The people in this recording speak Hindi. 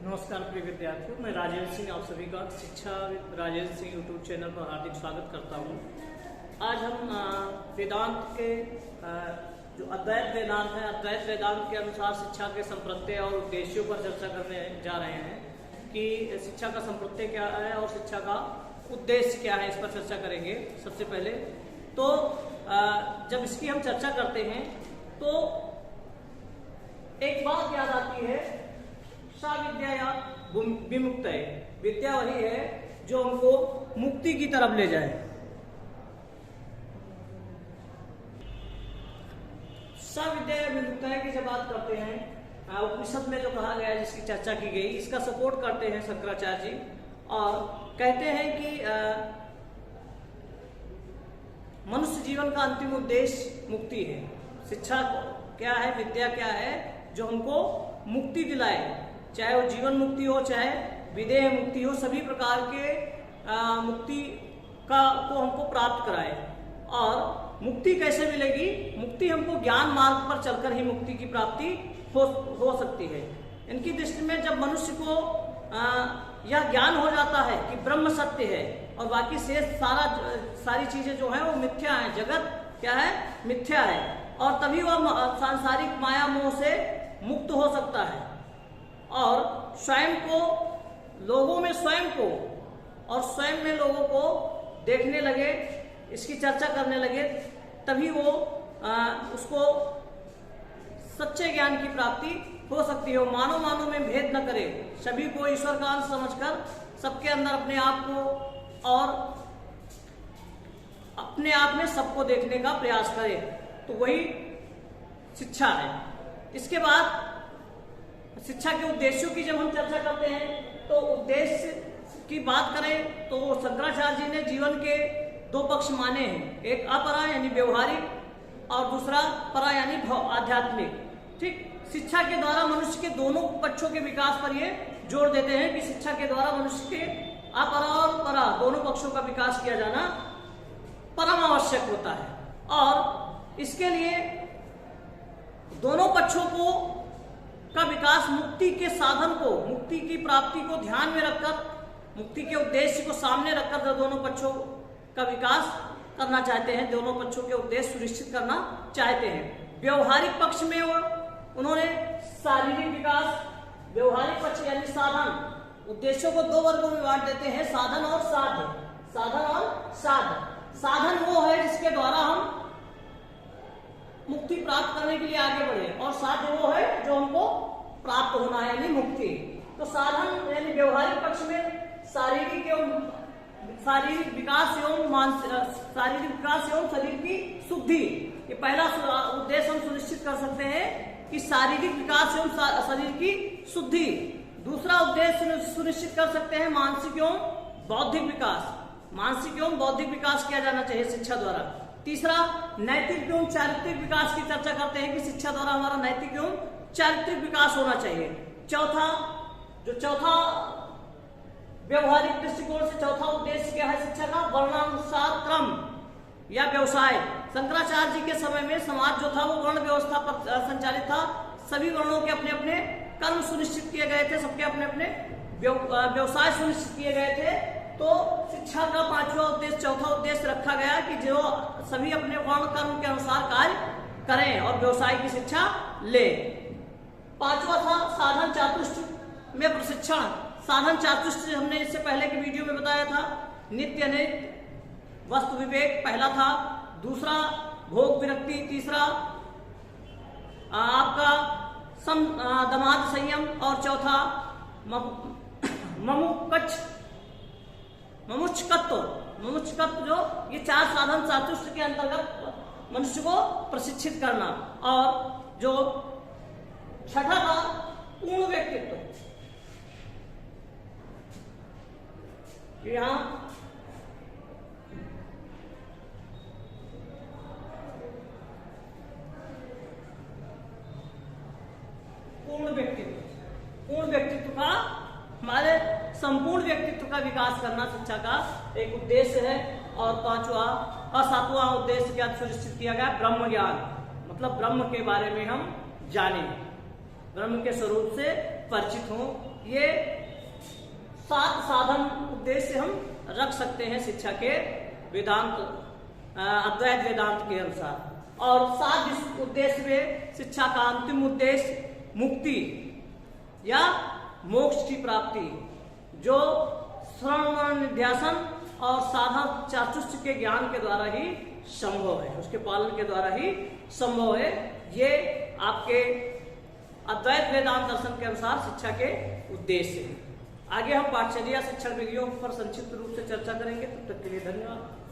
नमस्कार प्रिय विद्यार्थियों, मैं राजेंद्र सिंह आप सभी का शिक्षा राजेंद्र सिंह यूट्यूब चैनल पर हार्दिक स्वागत करता हूं। आज हम वेदांत के जो अद्वैत वेदांत है, अद्वैत वेदांत के अनुसार शिक्षा के संप्रत्यय और उद्देश्यों पर चर्चा करने जा रहे हैं कि शिक्षा का संप्रत्यय क्या है और शिक्षा का उद्देश्य क्या है। इस पर चर्चा करेंगे। सबसे पहले तो जब इसकी हम चर्चा करते हैं तो एक बात याद आती है, सा विद्या या विमुक्त है। विद्या वही है जो हमको मुक्ति की तरफ ले जाए। सा विद्या या विमुक्त है की जब बात करते हैं, उपनिषद में जो कहा गया है, जिसकी चर्चा की गई, इसका सपोर्ट करते हैं शंकराचार्य जी और कहते हैं कि मनुष्य जीवन का अंतिम उद्देश्य मुक्ति है। शिक्षा क्या है, विद्या क्या है, जो हमको मुक्ति दिलाए, चाहे वो जीवन मुक्ति हो, चाहे विदेह मुक्ति हो, सभी प्रकार के मुक्ति को हमको प्राप्त कराए। और मुक्ति कैसे मिलेगी? मुक्ति हमको ज्ञान मार्ग पर चलकर ही मुक्ति की प्राप्ति हो सकती है। इनकी दृष्टि में जब मनुष्य को यह ज्ञान हो जाता है कि ब्रह्म सत्य है और बाकी शेष सारी चीजें जो है वो मिथ्या है, जगत क्या है, मिथ्या है, और तभी वह सांसारिक माया मोह से मुक्त हो सकता है और स्वयं को, लोगों में स्वयं को और स्वयं में लोगों को देखने लगे, इसकी चर्चा करने लगे, तभी वो उसको सच्चे ज्ञान की प्राप्ति हो सकती है। मानव में भेद न करे, सभी को ईश्वर का अंश समझकर सबके अंदर अपने आप को और अपने आप में सबको देखने का प्रयास करे, तो वही शिक्षा है। इसके बाद शिक्षा के उद्देश्यों की जब हम चर्चा करते हैं तो उद्देश्य की बात करें तो शंकराचार्य जी ने जीवन के दो पक्ष माने हैं, एक अपरा यानी व्यवहारिक और दूसरा परा यानी आध्यात्मिक। ठीक, शिक्षा के द्वारा मनुष्य के दोनों पक्षों के विकास पर ये जोर देते हैं कि शिक्षा के द्वारा मनुष्य के अपरा और परा दोनों पक्षों का विकास किया जाना परम आवश्यक होता है। और इसके लिए दोनों पक्षों को का विकास मुक्ति के साधन को, मुक्ति की प्राप्ति को ध्यान में रखकर, मुक्ति के उद्देश्य को सामने रखकर जो दोनों पक्षों का विकास करना चाहते हैं, दोनों पक्षों के उद्देश्य सुनिश्चित करना चाहते हैं। व्यवहारिक पक्ष में उन्होंने शारीरिक विकास, व्यवहारिक पक्ष यानी साधन, उद्देश्यों को दो वर्गों में बांट देते हैं, साधन और साध्य। साधन और साध्य। साधन वो है जिसके द्वारा हम मुक्ति प्राप्त करने के लिए आगे बढ़े, और साध्य वो है जो हमको प्राप्त होना है यानी मुक्ति। तो साधन यानी व्यवहारिक पक्ष में शारीरिक विकास एवं शरीर की शुद्धि, ये पहला उद्देश्य हम सुनिश्चित कर सकते हैं कि शारीरिक विकास एवं शरीर की शुद्धि। दूसरा उद्देश्य सुनिश्चित कर सकते हैं मानसिक एवं बौद्धिक विकास, मानसिक एवं बौद्धिक विकास किया जाना चाहिए शिक्षा द्वारा। तीसरा नैतिक एवं चारित्रिक विकास की चर्चा करते हैं कि शिक्षा द्वारा हमारा नैतिक एवं चारित्रिक विकास होना चाहिए। चौथा व्यवहारिक दृष्टिकोण से चौथा उद्देश्य क्या है शिक्षा का? वर्णानुसार क्रम या व्यवसाय। शंकराचार्य जी के समय में समाज जो था वो वर्ण व्यवस्था पर संचालित था। सभी वर्णों के अपने अपने कर्म सुनिश्चित किए गए थे, सबके अपने अपने व्यवसाय सुनिश्चित किए गए थे। तो शिक्षा का पांचवा उद्देश्य, चौथा उद्देश्य रखा गया कि जो सभी अपने वर्ण कर्म के अनुसार कार्य करें और व्यवसाय की शिक्षा ले। पांचवा था साधन चातुष्ट में प्रशिक्षण। साधन चातुष्ट हमने इससे पहले के वीडियो में बताया था। नित्य अनित्य वस्तु विवेक पहला था, दूसरा भोग विरक्ति, तीसरा आपका दमाद संयम और चौथा ममुक्षकत्व, जो ये चार साधन चातुष्ट के अंतर्गत मनुष्य को प्रशिक्षित करना। और जो छठा था पूर्ण व्यक्तित्व। यहाँ पूर्ण व्यक्तित्व का, हमारे संपूर्ण व्यक्तित्व का विकास करना शिक्षा का एक उद्देश्य है। और सातवां उद्देश्य क्या सुनिश्चित किया गया? ब्रह्म ज्ञान, मतलब ब्रह्म के बारे में हम जानें। ब्रह्म के स्वरूप से परिचित हों। ये 7 साधन उद्देश्य हम रख सकते हैं शिक्षा के वेदांत अद्वैत वेदांत के अनुसार। और 7 उद्देश्य में शिक्षा का अंतिम उद्देश्य मुक्ति या मोक्ष की प्राप्ति, जो श्रवण निध्यासन और साधन चातुर्य के ज्ञान के द्वारा ही संभव है, उसके पालन के द्वारा ही संभव है। ये आपके अद्वैत वेदांत दर्शन के अनुसार शिक्षा के उद्देश्य है। आगे हम पाठचर्या शिक्षण विधियों पर संक्षिप्त रूप से चर्चा करेंगे। तब तक के लिए धन्यवाद।